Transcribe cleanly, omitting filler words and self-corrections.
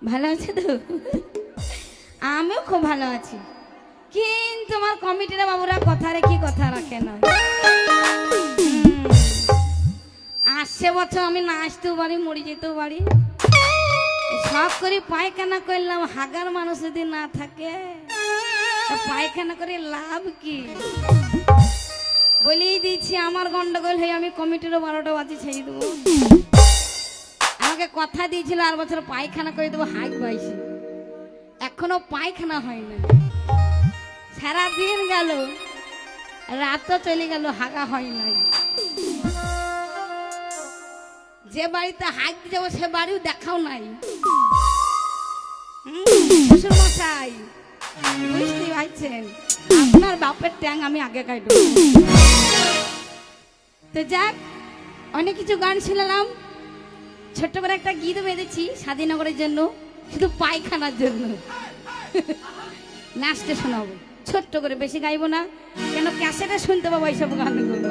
ভালো আছে তো? আমিও খুব ভালো আছি, কিন্তু আমার কমিটিরা বাবুরা কথা রেখে কথা রাখে না। আসছে বছর আমি না আসতেও পারি, মরে যেতেও পারি। সব করে পায়খানা করলাম, হাগার মানুষ যদি না থাকে পায়খানা করে লাভ কি? বলেই দিচ্ছি, আমার গন্ডগোল হয়ে আমি কমিটিরও 12টা বাজে ছেড়ে দেবো। আমাকে কথা দিয়েছিল আর বছর পায়খানা করে দেবো হাইট বাইশে, এখনো পায়খানা হয় না। সারাদিন গেল, রাতও চলে গেল, হাগা হয় নাই। যে বাড়িতে হাইট যাবো সে বাড়িও দেখাও নাই। শ্বশুর মশাই বুঝতে পারছেন, আপনার বাপের ট্যাং আমি আগে কাটব। তো যাক, অনেক কিছু গান শুনলাম, ছোট্ট করে একটা গীত বেঁধেছি স্বাধীনগরের জন্য, শুধু পায়খানার জন্য। লাস্টে শোনাবো ছোট্ট করে, বেশি গাইবো না, কেন ক্যাসেটে শুনতে পাবো এইসব গানগুলো।